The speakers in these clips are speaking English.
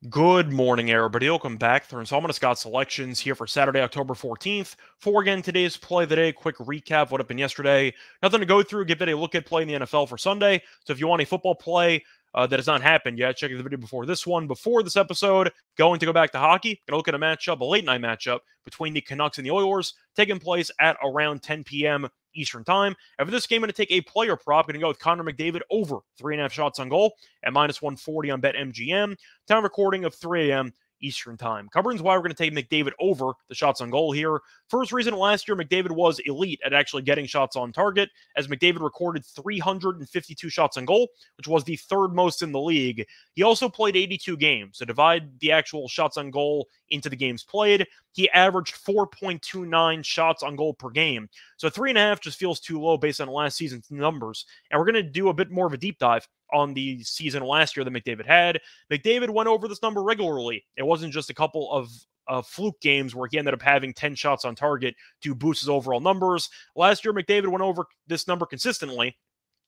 Good morning, everybody. Welcome back. Through installment of Scott's selections here for Saturday, October 14th. For again, today's play of the day, quick recap of what happened yesterday. Nothing to go through. Give it a look at play in the NFL for Sunday. So if you want a football play that has not happened yet, check the video before this one. Before this episode, going to go back to hockey. Going to look at a matchup, a late night matchup between the Canucks and the Oilers, taking place at around 10 p.m. Eastern Time. And for this game, I'm going to take a player prop. Going to go with Connor McDavid over 3.5 shots on goal at minus 140 on BetMGM. Time recording of 3 a.m. Eastern Time. Covering why we're going to take McDavid over the shots on goal here. First reason, last year McDavid was elite at actually getting shots on target, as McDavid recorded 352 shots on goal, which was the third most in the league. He also played 82 games, so divide the actual shots on goal into the games played. He averaged 4.29 shots on goal per game. So 3.5 just feels too low based on last season's numbers. And we're going to do a bit more of a deep dive on the season last year that McDavid had. McDavid went over this number regularly. It wasn't just a couple of fluke games where he ended up having 10 shots on target to boost his overall numbers. Last year, McDavid went over this number consistently,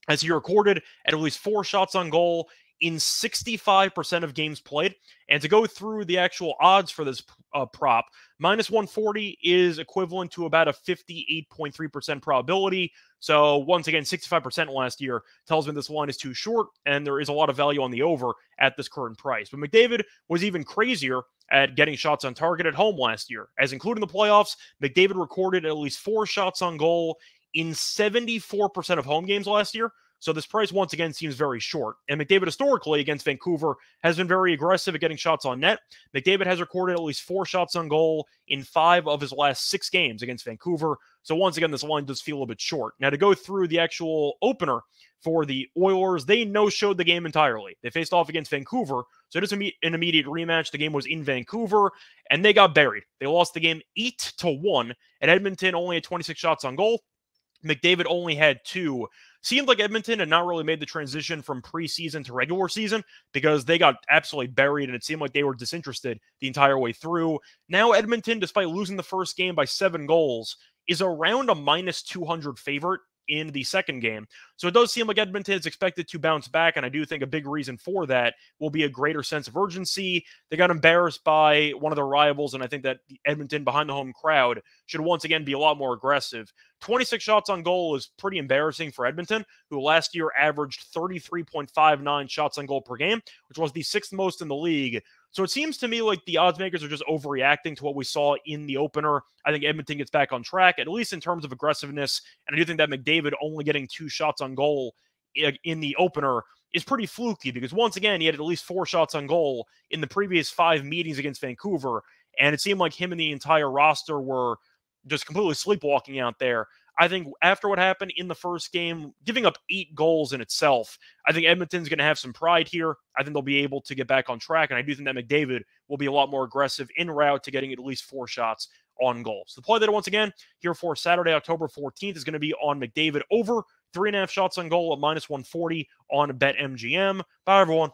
as he recorded at least 4 shots on goal in 65% of games played. And to go through the actual odds for this prop, minus 140 is equivalent to about a 58.3% probability. So once again, 65% last year tells me this line is too short, and there is a lot of value on the over at this current price. But McDavid was even crazier at getting shots on target at home last year, as including the playoffs, McDavid recorded at least 4 shots on goal in 74% of home games last year. So this price, once again, seems very short. And McDavid, historically, against Vancouver, has been very aggressive at getting shots on net. McDavid has recorded at least 4 shots on goal in 5 of his last 6 games against Vancouver. So once again, this line does feel a bit short. Now, to go through the actual opener for the Oilers, they no-showed the game entirely. They faced off against Vancouver, so it is an immediate rematch. The game was in Vancouver, and they got buried. They lost the game 8-1, and Edmonton only had 26 shots on goal. McDavid only had 2. Seemed like Edmonton had not really made the transition from preseason to regular season because they got absolutely buried, and it seemed like they were disinterested the entire way through. Now Edmonton, despite losing the first game by 7 goals, is around a minus 200 favorite in the second game. So it does seem like Edmonton is expected to bounce back, and I do think a big reason for that will be a greater sense of urgency. They got embarrassed by one of their rivals, and I think that Edmonton, behind the home crowd, should once again be a lot more aggressive. 26 shots on goal is pretty embarrassing for Edmonton, who last year averaged 33.59 shots on goal per game, which was the 6th most in the league. So it seems to me like the odds makers are just overreacting to what we saw in the opener. I think Edmonton gets back on track, at least in terms of aggressiveness. And I do think that McDavid only getting 2 shots on goal in the opener is pretty fluky, because once again, he had at least 4 shots on goal in the previous 5 meetings against Vancouver. And it seemed like him and the entire roster were just completely sleepwalking out there. I think after what happened in the first game, giving up 8 goals in itself, I think Edmonton's going to have some pride here. I think they'll be able to get back on track, and I do think that McDavid will be a lot more aggressive en route to getting at least 4 shots on goal. So the play that, once again, here for Saturday, October 14th, is going to be on McDavid over 3.5 shots on goal at minus 140 on BetMGM. Bye, everyone.